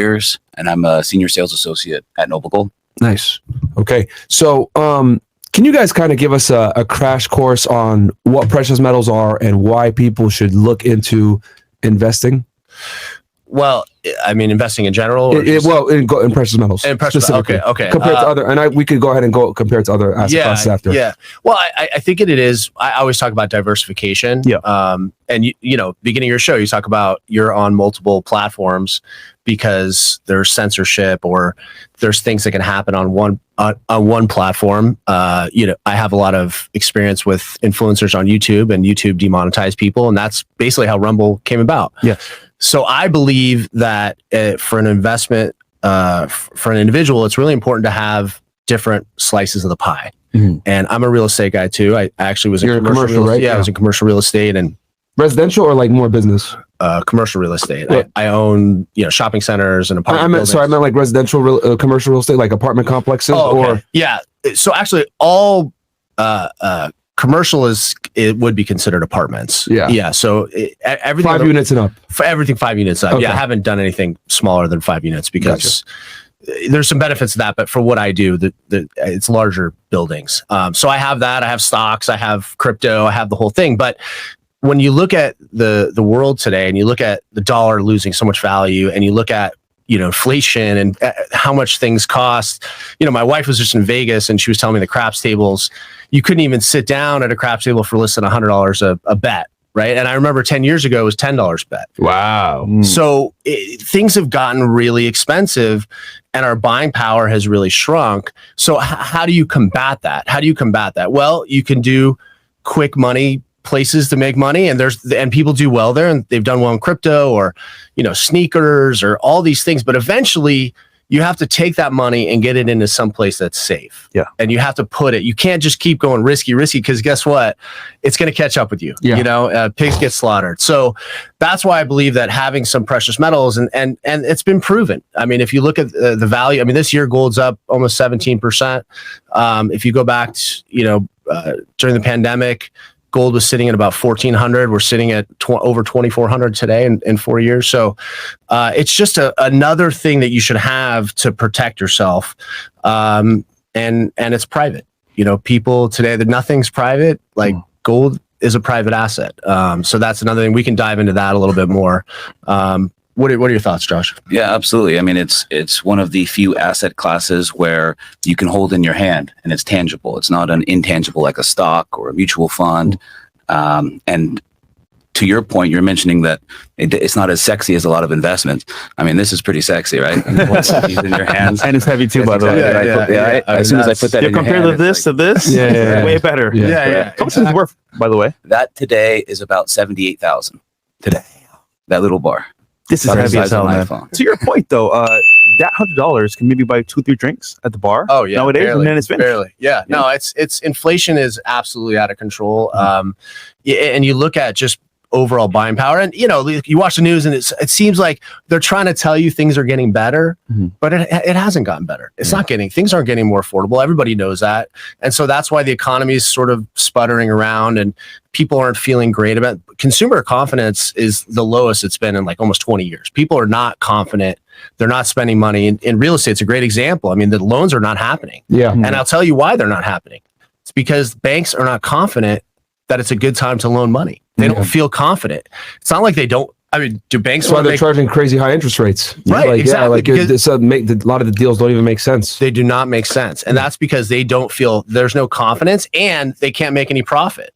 years, and I'm a senior sales associate at Noble Gold. Nice. Okay. So, can you guys kind of give us a crash course on what precious metals are and why people should look into investing? Well, I mean, investing in general? In precious metals. In precious metals. Okay. Compared to other, and we could go ahead and go compare it to other asset classes after. Yeah. Well, I think it is. I always talk about diversification. Yeah. And beginning of your show, you talk about you're on multiple platforms because there's censorship or there's things that can happen on one platform. I have a lot of experience with influencers on YouTube, and YouTube demonetized people, and that's basically how Rumble came about. Yeah. So I believe that for an investment, for an individual, it's really important to have different slices of the pie. Mm-hmm. And I'm a real estate guy too. I actually was in commercial, right? Yeah, I was in commercial real estate and residential or like more business. Commercial real estate. Yeah. I own shopping centers and apartment buildings. I meant like residential, commercial real estate, like apartment complexes. Yeah. So actually, all commercial it would be considered apartments. Yeah. So everything 5 units and up. For everything 5 units up. Okay. Yeah, I haven't done anything smaller than 5 units because there's some benefits to that. But for what I do, it's larger buildings. So I have that. I have stocks. I have crypto. I have the whole thing. But when you look at the world today, and you look at the dollar losing so much value, and you look at inflation and how much things cost. My wife was just in Vegas and she was telling me the craps tables, you couldn't even sit down at a craps table for less than $100 a bet, right? And I remember 10 years ago it was $10 bet. Wow. So things have gotten really expensive and our buying power has really shrunk. So how do you combat that? Well, you can do quick money places to make money, and people do well there, and they've done well in crypto or sneakers or all these things. But eventually you have to take that money and get it into some place that's safe. Yeah. And you have to put it, you can't just keep going risky, because guess what? It's going to catch up with you. Yeah. Pigs get slaughtered. So that's why I believe that having some precious metals and it's been proven. I mean, if you look at the value, I mean, this year gold's up almost 17%. If you go back to, during the pandemic, gold was sitting at about 1,400. We're sitting at over 2,400 today in 4 years. So it's just another thing that you should have to protect yourself. And it's private. People today, nothing's private. Like gold is a private asset. So that's another thing. We can dive into that a little bit more. What are your thoughts, Josh? Yeah, absolutely. I mean, it's one of the few asset classes where you can hold in your hand and it's tangible. It's not an intangible like a stock or a mutual fund. And to your point, you're mentioning that it's not as sexy as a lot of investments. I mean, this is pretty sexy, right? It's in your hands. And it's heavy too, by the way. As soon as I put that in your hand, compare this to this, way better. Yeah. How much is it worth, by the way? That today is about 78,000 today. That little bar. This is heavy as hell, man. To your point, though, that $100 can maybe buy 2 or 3 drinks at the bar. Oh yeah, nowadays, and then it's finished. Barely. Yeah. No, it's inflation is absolutely out of control. And you look at just overall buying power, and you watch the news, and it seems like they're trying to tell you things are getting better, but it hasn't gotten better. It's not things aren't getting more affordable. Everybody knows that, and so that's why the economy is sort of sputtering around, and people aren't feeling great about it. Consumer confidence is the lowest it's been in like almost 20 years. People are not confident. They're not spending money. In real estate, it's a great example. I mean, the loans are not happening. Yeah. And I'll tell you why they're not happening. It's because banks are not confident that it's a good time to loan money. They don't feel confident. It's not like they don't. I mean, do banks? That's why they're charging crazy high interest rates. Right, exactly. A lot of the deals don't even make sense. They do not make sense. And that's because they don't feel there's no confidence and they can't make any profit.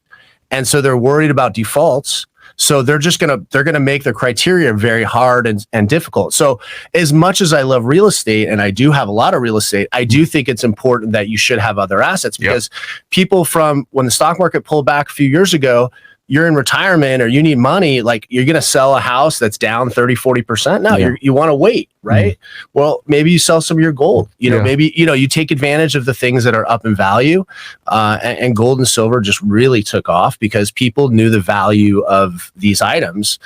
And so they're worried about defaults. So they're going to make the criteria very hard and difficult. So as much as I love real estate, and I do have a lot of real estate, I do think it's important that you should have other assets, because people from when the stock market pulled back a few years ago, you're in retirement or you need money, like you're going to sell a house that's down 30-40%. No, you want to wait, right? Well, maybe you sell some of your gold, maybe, you take advantage of the things that are up in value, and gold and silver just really took off because people knew the value of these items.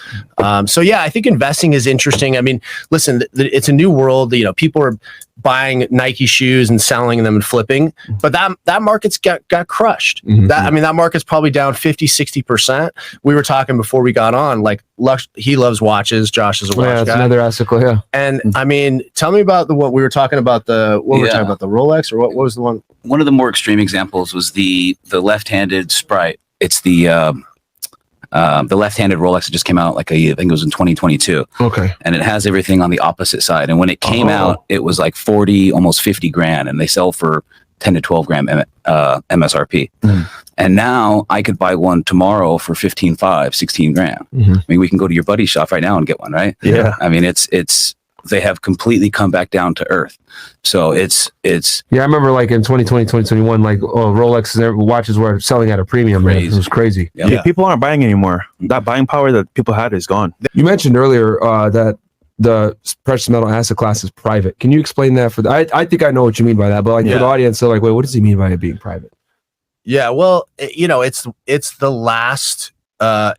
So yeah, I think investing is interesting. I mean, listen, it's a new world, people are buying Nike shoes and selling them and flipping, but that market's got crushed. That market's probably down 50-60%. We were talking before we got on, like he loves watches. Josh is a watch Yeah, that's guy. another asset class. Yeah. And I mean, tell me about what we were talking about. We were talking about the Rolex, or what was the one? One of the more extreme examples was the left-handed Sprite. It's the left-handed Rolex that just came out I think it was in 2022. Okay. And it has everything on the opposite side. And when it came out, it was like 40, almost 50 grand, and they sell for 10 to 12 grand MSRP. And now I could buy one tomorrow for 15.5, 16 grand. I mean, we can go to your buddy's shop right now and get one, right? Yeah. I mean, they have completely come back down to earth. So it's Yeah, I remember like in 2020, 2021, like Rolex watches were selling at a premium. Man. It was crazy. Yep. Yeah, people aren't buying anymore. That buying power that people had is gone. You mentioned earlier that the precious metal asset class is private. Can you explain that for I think I know what you mean by that, but like for the audience, they're like, wait, what does he mean by it being private? Yeah, well, it's the last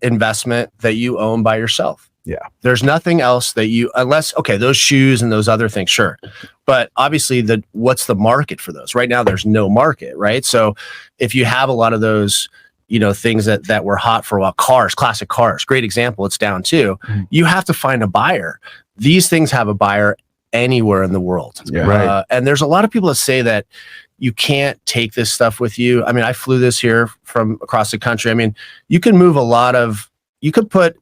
investment that you own by yourself. Yeah. There's nothing else that unless those shoes and those other things, sure. But obviously what's the market for those? Right now there's no market, right? So if you have a lot of those, things that were hot for a while, classic cars, great example, it's down too. You have to find a buyer. These things have a buyer anywhere in the world. Yeah. Right. And there's a lot of people that say that you can't take this stuff with you. I mean, I flew this here from across the country. I mean, you can move you could put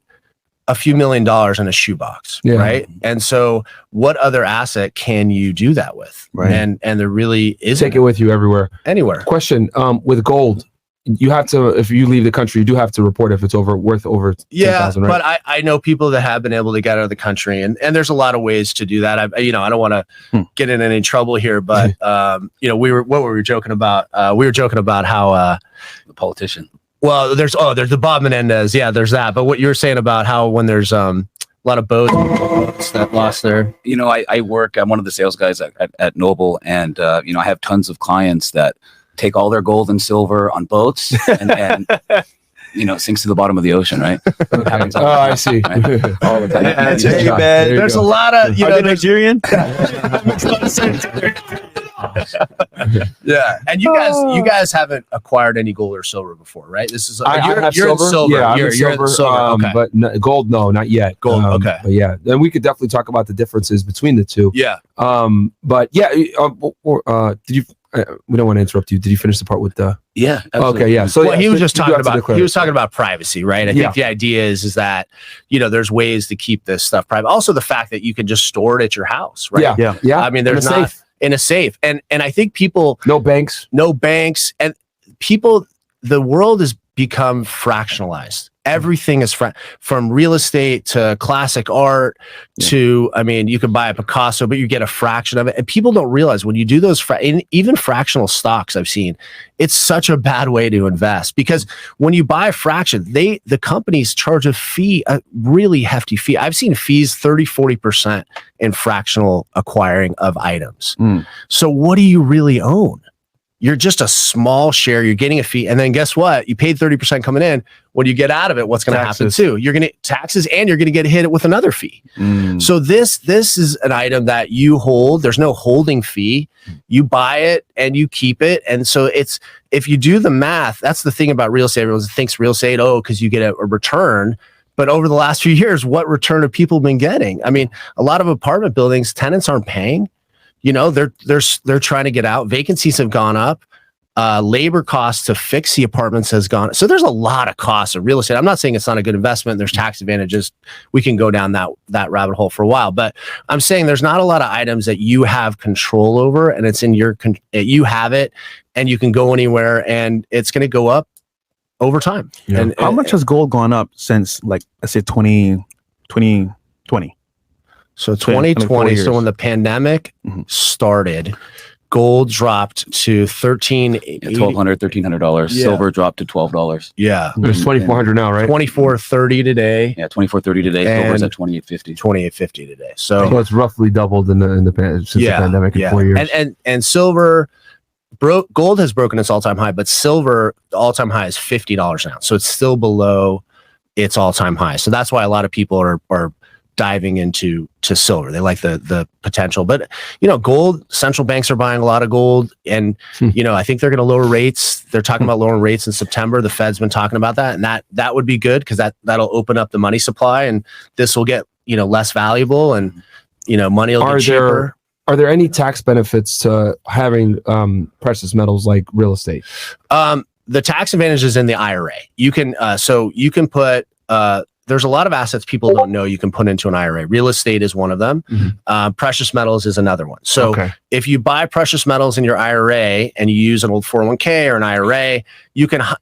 a few $1 million in a shoebox, right? And so what other asset can you do that with? Right. And there really isn't. Take it with you everywhere. Anywhere. Question, with gold, you have to, if you leave the country, you do have to report if it's worth over 10,000, right? But I know people that have been able to get out of the country, and there's a lot of ways to do that. I don't want to get in any trouble here, but we were joking about. We were joking about how the politician. Well, there's the Bob Menendez. Yeah, there's that. But what you were saying about how when there's a lot of boats that lost their. I'm one of the sales guys at Noble, and I have tons of clients that take all their gold and silver on boats and it sinks to the bottom of the ocean, right? I see. Right? All the time. Yeah, there's a lot of Are they Nigerian? Yeah, and you guys haven't acquired any gold or silver before, right? This is you're in silver. Yeah, you're in silver. Okay. But gold, no, not yet. Gold, okay. But yeah, then we could definitely talk about the differences between the two. Yeah. But yeah, did you? We don't want to interrupt you. Did you finish the part with the? Yeah. Absolutely. Okay. Yeah. So he was just talking about privacy, right? I think the idea is that there's ways to keep this stuff private. Also, the fact that you can just store it at your house, right? Yeah. I mean, there's not in a safe, and I think people no banks, and people. The world has become fractionalized. Everything is from real estate to classic art to, you can buy a Picasso, but you get a fraction of it. And people don't realize when you do those, even fractional stocks I've seen, it's such a bad way to invest because when you buy a fraction, the companies charge a really hefty fee. I've seen fees 30-40% in fractional acquiring of items. So what do you really own? You're just a small share. You're getting a fee. And then guess what? You paid 30% coming in. When you get out of it, what's going to happen too? You're going to taxes and you're going to get hit with another fee. So this is an item that you hold. There's no holding fee. You buy it and you keep it. And so if you do the math, that's the thing about real estate. Everyone thinks real estate, because you get a return. But over the last few years, what return have people been getting? I mean, a lot of apartment buildings, tenants aren't paying. They're trying to get out. Vacancies have gone up. Labor costs to fix the apartments has gone. So there's a lot of costs of real estate. I'm not saying it's not a good investment. There's tax advantages. We can go down that rabbit hole for a while, but I'm saying there's not a lot of items that you have control over, and it's in you have it, and you can go anywhere, and it's going to go up over time. Yeah. And how much has gold gone up since, like, let's say 2020? So 2020, so when the pandemic started, gold dropped to $1,200 Silver dropped to $12. Yeah. There's 2,400 now, right? 24.30 today. Yeah, 24.30 today. Silver's at 28.50. 28.50 today. So it's roughly doubled since the pandemic in 4 years. And silver gold has broken its all-time high, but silver, the all-time high is $50 an ounce. So it's still below its all-time high. So that's why a lot of people are diving into silver. They like the potential. But, gold, central banks are buying a lot of gold. And, I think they're going to lower rates. They're talking about lowering rates in September. The Fed's been talking about that. And that would be good because that'll open up the money supply. And this will get, less valuable and, money will get cheaper. Are there any tax benefits to having precious metals like real estate? The tax advantage is in the IRA. You can put, there's a lot of assets people don't know you can put into an IRA. Real estate is one of them. Precious metals is another one. So if you buy precious metals in your IRA and you use an old 401k or an IRA,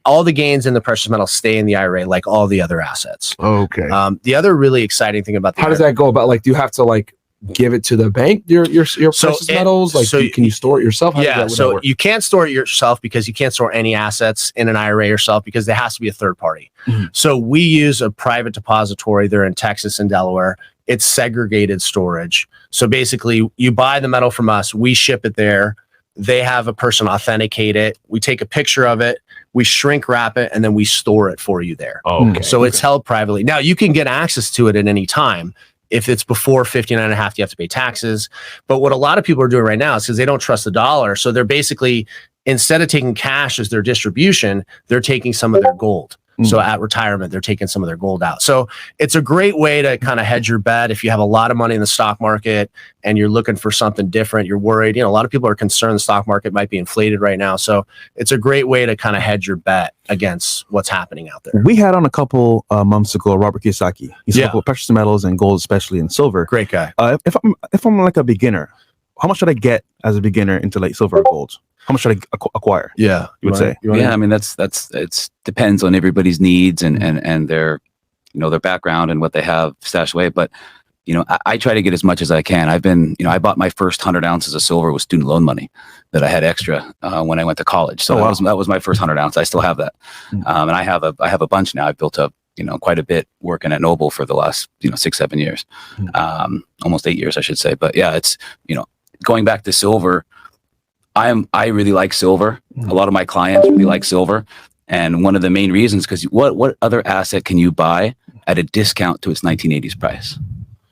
all the gains in the precious metals stay in the IRA like all the other assets. Okay. The other really exciting thing about how does that go about? Like, do you have to give it to the bank, your precious metals? Can you store it yourself? So you can't store it yourself because you can't store any assets in an IRA yourself because there has to be a third party. So we use a private depository. They're in Texas and Delaware. It's segregated storage. So basically you buy the metal from us, we ship it there. They have a person authenticate it. We take a picture of it, we shrink wrap it, and then we store it for you there. So it's held privately. Now you can get access to it at any time. If it's before 59.5, you have to pay taxes. But what a lot of people are doing right now is because they don't trust the dollar. So they're basically, instead of taking cash as their distribution, they're taking some of their gold. So at retirement, they're taking some of their gold out. So it's a great way to kind of hedge your bet. If you have a lot of money in the stock market and you're looking for something different, you're worried, a lot of people are concerned the stock market might be inflated right now. So it's a great way to kind of hedge your bet against what's happening out there. We had on a couple months ago, Robert Kiyosaki. He spoke about precious metals and gold, especially in silver. Great guy. If I'm like a beginner, how much should I get as a beginner into like silver or gold? How much should I acquire? Yeah, you would say. I mean, it's depends on everybody's needs and their, their background and what they have stashed away. But, I try to get as much as I can. I've been, I bought my first 100 ounces of silver with student loan money that I had extra when I went to college. So that was my first 100 ounce. I still have that, and I have a bunch now. I've built up, quite a bit working at Noble for the last 6-7 years, almost 8 years, I should say. But yeah, it's going back to silver. I really like silver. A lot of my clients really like silver. And one of the main reasons, because what other asset can you buy at a discount to its 1980s price,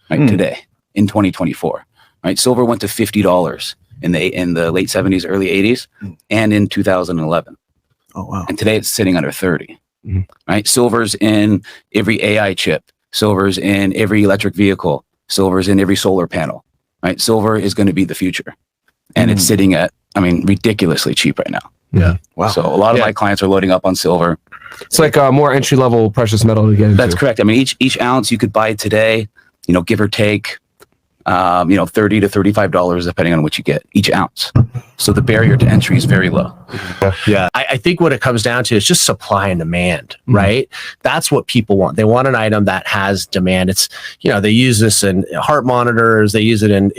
right? Today, in 2024, right? Silver went to $50 in the late 70s, early 80s, and in 2011. Oh, wow. And today it's sitting under 30, right? Silver's in every AI chip. Silver's in every electric vehicle. Silver's in every solar panel, right? Silver is going to be the future. And it's sitting at, ridiculously cheap right now. Yeah. Wow. So a lot of my clients are loading up on silver. It's like a more entry level precious metal to get into. That's correct. Each ounce you could buy today, give or take, $30 to $35 depending on what you get each ounce. So the barrier to entry is very low. Yeah. I think what it comes down to is just supply and demand, right? That's what people want. They want an item that has demand. It's, they use this in heart monitors. They use it in,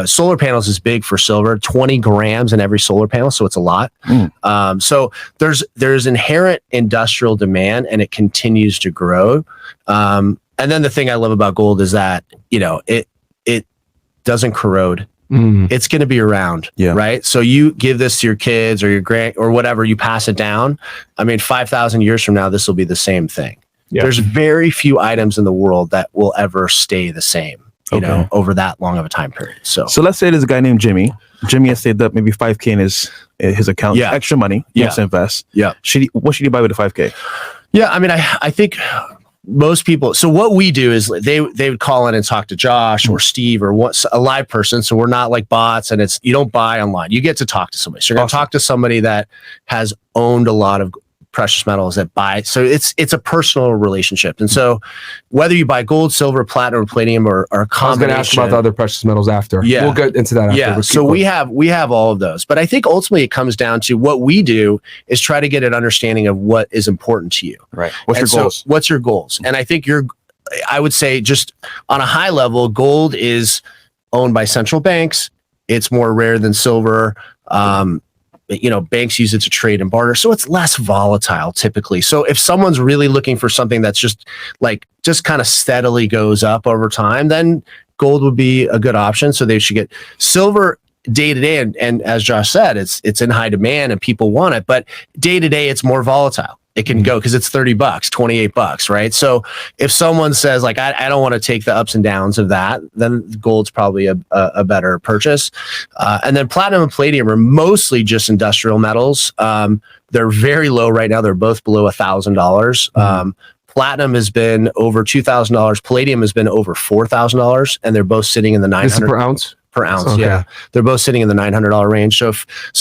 solar panels is big for silver, 20 grams in every solar panel. So it's a lot. So there's inherent industrial demand and it continues to grow. And then the thing I love about gold is that, it doesn't corrode. It's going to be around, right? So you give this to your kids or your grand or whatever, you pass it down. 5,000 years from now, this will be the same thing. There's very few items in the world that will ever stay the same, over that long of a time period. So let's say there's a guy named Jimmy. Jimmy has saved up maybe 5K in his account, extra money. He wants to invest. What should he buy with the 5K? I think most people, so what we do is they would call in and talk to Josh or Steve or a live person. So we're not like bots and you don't buy online. You get to talk to somebody. So you're going to talk to somebody that has owned a lot of precious metals that buy. So it's a personal relationship. And so whether you buy gold, silver, platinum, or palladium or a combination. I was going to ask about the other precious metals after. Yeah. We'll get into that after. Yeah. So we have all of those. But I think ultimately it comes down to what we do is try to get an understanding of what is important to you. Right. What's your goals? And I think I would say just on a high level, gold is owned by central banks. It's more rare than silver. Banks use it to trade and barter. So it's less volatile typically. So if someone's really looking for something that's just kind of steadily goes up over time, then gold would be a good option. So they should get silver day to day. And as Josh said, it's in high demand and people want it, but day to day, it's more volatile. it can go, because it's $30, $28, right? So if someone says like, I don't want to take the ups and downs of that, then gold's probably a better purchase. And then platinum and palladium are mostly just industrial metals. They're very low right now. They're both below $1,000. Platinum has been over $2,000. Palladium has been over $4,000, and they're both sitting in the 900 This is per ounce. Per ounce. Okay. Yeah, they're both sitting in the $900 range. So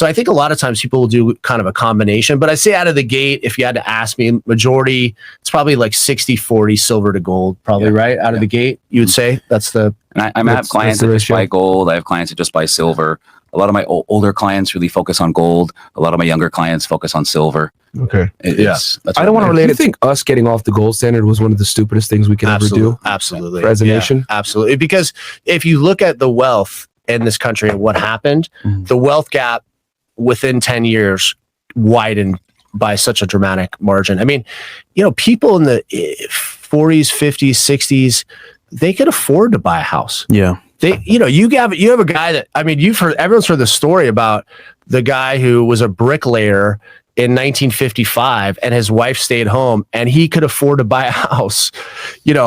I think a lot of times people will do kind of a combination, but I say out of the gate, if you had to ask me, majority, it's probably like 60-40 silver to gold, probably, right? Out of the gate, you would say that's the. And I have clients that just buy gold. I have clients that just buy silver. A lot of my older clients really focus on gold. A lot of my younger clients focus on silver. Okay. That's I don't want to relate. I think us getting off the gold standard was one of the stupidest things we could ever do. Absolutely. As a nation. Absolutely. Because if you look at the wealth in this country and what happened, the wealth gap within 10 years widened by such a dramatic margin. I mean, people in the 40s, 50s, 60s, they could afford to buy a house. Yeah. You have a guy that, I mean, everyone's heard the story about the guy who was a bricklayer in 1955 and his wife stayed home and he could afford to buy a house,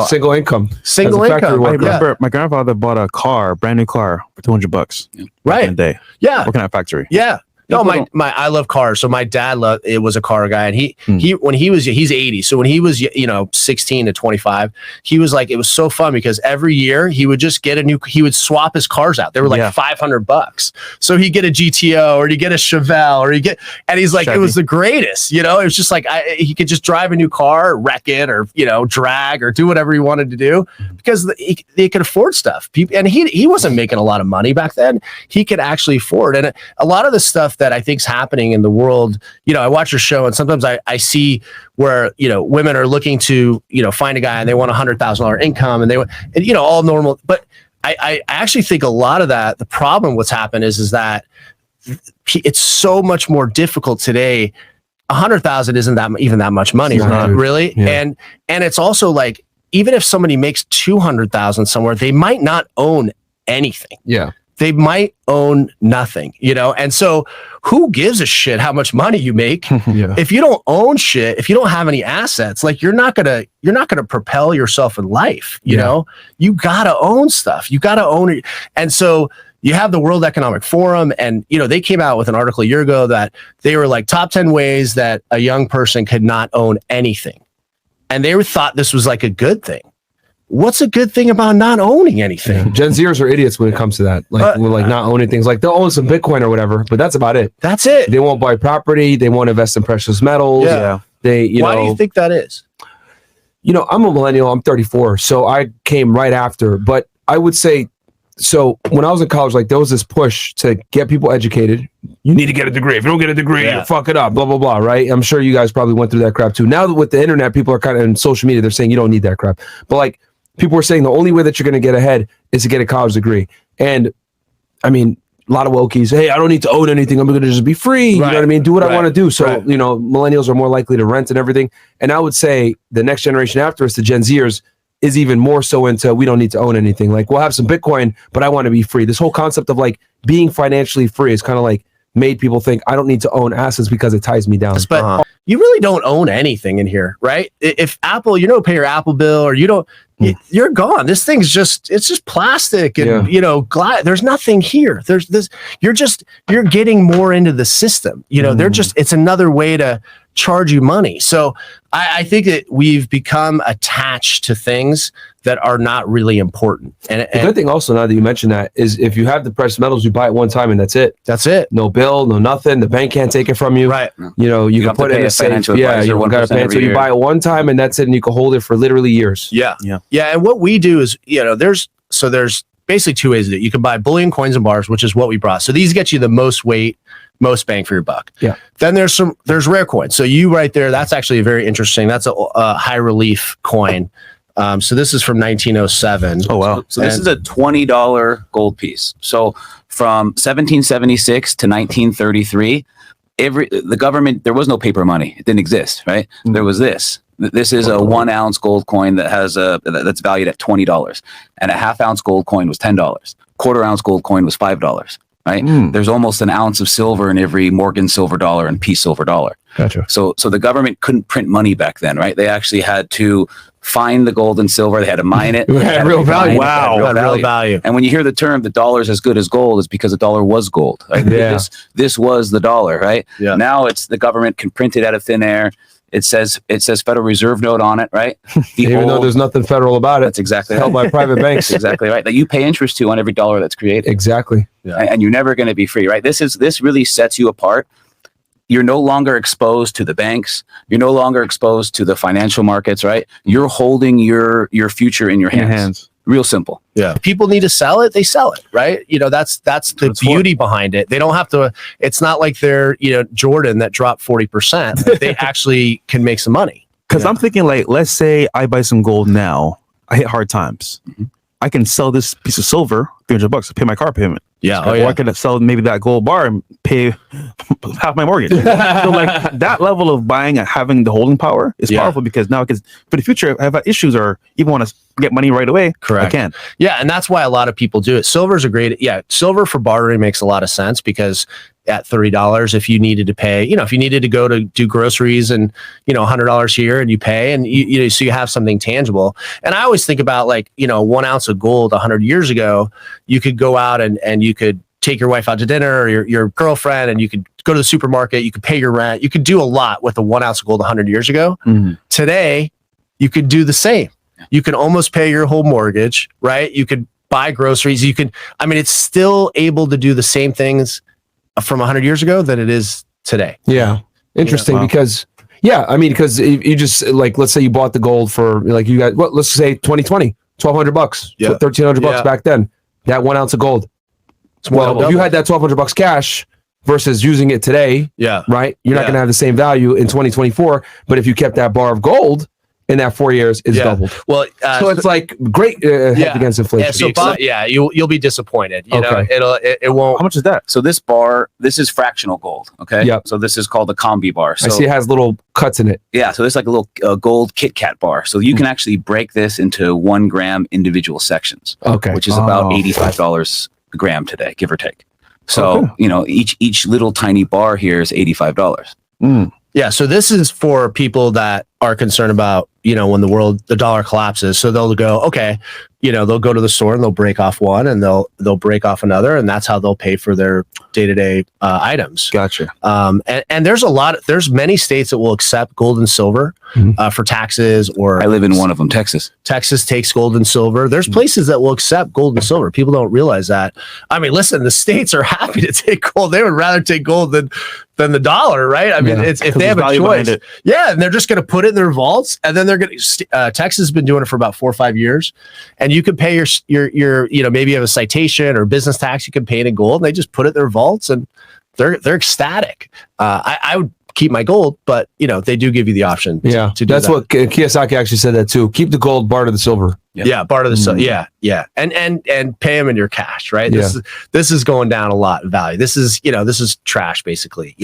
single income. I remember my grandfather bought a brand new car for $200. Right. In a day. Yeah. Working at a factory. Yeah. No, I love cars. So my dad was a car guy, and he's 80. So when he was 16 to 25, he was like, it was so fun because every year he would just get he would swap his cars out. They were like $500. So he'd get a GTO or he'd get a Chevelle and he's like, Chevy. It was the greatest. It was just like he could just drive a new car, wreck it, or drag or do whatever he wanted to do because they could afford stuff. And he wasn't making a lot of money back then. He could actually afford, and a lot of the stuff that I think is happening in the world, I watch your show and sometimes I see where, women are looking to, find a guy and they want $100,000 income and they want, all normal. But I actually think a lot of that, the problem what's happened is that it's so much more difficult today. 100,000 isn't even that much money, right? Really. Yeah. And it's also like, even if somebody makes 200,000 somewhere, they might not own anything. Yeah. They might own nothing, and so who gives a shit how much money you make? If you don't own shit, if you don't have any assets, like you're not gonna propel yourself in life. You gotta own stuff. You gotta own it. And so you have the World Economic Forum, and they came out with an article a year ago that they were like top 10 ways that a young person could not own anything, and they thought this was like a good thing. What's a good thing about not owning anything? Gen Zers are idiots when it comes to that. Like, we're like not owning things. Like they'll own some Bitcoin or whatever, but that's about it. That's it. They won't buy property. They won't invest in precious metals. Yeah. Why do you think that is? I'm a millennial. I'm 34, so I came right after. But I would say, so when I was in college, like there was this push to get people educated. You need to get a degree. If you don't get a degree, you fuck it up. Blah blah blah. Right? I'm sure you guys probably went through that crap too. Now that with the internet, people are kind of in social media. They're saying you don't need that crap. But like, people were saying the only way that you're going to get ahead is to get a college degree. And I mean, a lot of wokies, hey, I don't need to own anything. I'm going to just be free. You know what I mean? Do what I want to do. So, millennials are more likely to rent and everything. And I would say the next generation after us, the Gen Zers, is even more so into we don't need to own anything. Like we'll have some Bitcoin, but I want to be free. This whole concept of like being financially free is kind of like made people think I don't need to own assets because it ties me down. But you really don't own anything in here, right? If Apple, pay your Apple bill or you don't, you're gone. This thing's it's just plastic and, there's nothing here. There's this, you're getting more into the system. It's another way to charge you money. So I think that we've become attached to things that are not really important. And the good thing also, now that you mentioned that, is if you have the precious metals, you buy it one time and that's it. That's it. No bill, no nothing. The bank can't take it from you. Right. You can put it in a safe. Yeah, you got to pay it. So you buy it one time and that's it, and you can hold it for literally years. Yeah. And what we do is, there's basically two ways to do it. You can buy bullion, coins, and bars, which is what we brought. So these get you the most weight, most bang for your buck. Yeah. Then there's rare coins. So you right there, that's actually very interesting. That's a high relief coin. So this is from 1907. Oh, wow. So this is a $20 gold piece. So from 1776 to 1933, the government, there was no paper money. It didn't exist, right? Mm-hmm. There was this. This is a 1 ounce gold coin that has that's valued at $20, and a half ounce gold coin was $10. Quarter ounce gold coin was $5. right? There's almost an ounce of silver in every Morgan silver dollar and Peace silver dollar. Gotcha. So the government couldn't print money back then, right? They actually had to find the gold and silver. They had to mine it. It had real value. Wow. Real value. And when you hear the term "the dollar's as good as gold," it's because the dollar was gold. Right? Yeah. This was the dollar, right? Yeah. Now it's the government can print it out of thin air. It says Federal Reserve note on it, right? Even though there's nothing federal about it. That's exactly held by private banks. That's exactly right. That you pay interest to on every dollar that's created. Exactly. Yeah. And you're never going to be free, right? This really sets you apart. You're no longer exposed to the banks. You're no longer exposed to the financial markets, right? You're holding your future in your hands. Real simple. Yeah. People need to sell it, they sell it, right? That's the beauty behind it. They don't have to, it's not like they're, Jordan that dropped 40%. They actually can make some money. Because I'm thinking, like, let's say I buy some gold now, I hit hard times. I can sell this piece of silver, $300 to pay my car payment. Yeah. Or I could sell maybe that gold bar and pay half my mortgage. So like that level of buying and having the holding power is powerful, because now, because for the future, if I have issues or even want to get money right away, correct, I can. Yeah, and that's why a lot of people do it. Silver's a great, silver for bartering makes a lot of sense, because at $30, if you needed to pay, if you needed to go to do groceries and, $100 here and you pay, and so you have something tangible. And I always think about, like, 1 ounce of gold 100 years ago, you could go out and you could take your wife out to dinner, or your girlfriend, and you could go to the supermarket, you could pay your rent, you could do a lot with a 1 ounce of gold 100 years ago. Today, you could do the same. You can almost pay your whole mortgage, right? You could buy groceries. It's still able to do the same things from 100 years ago that it is today. Yeah. Interesting. Because because you just, like, let's say you bought the gold for, like, you got, let's say 2020, $1,200, Yeah. $1,300 back then, that 1 ounce of gold. Well, if you had that $1,200 cash versus using it today, right? You're not going to have the same value in 2024. But if you kept that bar of gold in that 4 years, it's doubled. Well, so it's like great hedge against inflation. Yeah, so Bob, you'll be disappointed. It won't. How much is that? So this bar, this is fractional gold. Okay. Yep. So this is called the combi bar. So I see it has little cuts in it. Yeah. So it's like a little gold Kit Kat bar. So you can actually break this into 1 gram individual sections. Okay. Which is about $85 a gram today, give or take. So, each little tiny bar here is $85. Yeah. So this is for people that are concerned about, when the dollar collapses. So they'll go, okay, they'll go to the store and they'll break off one, and they'll break off another, and that's how they'll pay for their day-to-day items. Gotcha. And there's many states that will accept gold and silver for taxes, or I live in one of them, Texas. Texas takes gold and silver. There's places that will accept gold and silver. People don't realize that. I mean, listen, the states are happy to take gold. They would rather take gold than the dollar, right? I mean, it's if they have a choice. Yeah, and they're just going to put it in their vaults, and then they're going to. Texas has been doing it for about 4 or 5 years, and you could pay your maybe you have a citation or business tax. You can pay it in gold, and they just put it in their vaults, and they're ecstatic. I would keep my gold, but they do give you the option. To do that's that. what Kiyosaki actually said that too. Keep the gold, barter the silver. Yeah, barter the silver. Yeah, and pay them in your cash, right? This is going down a lot in value. This is this is trash basically.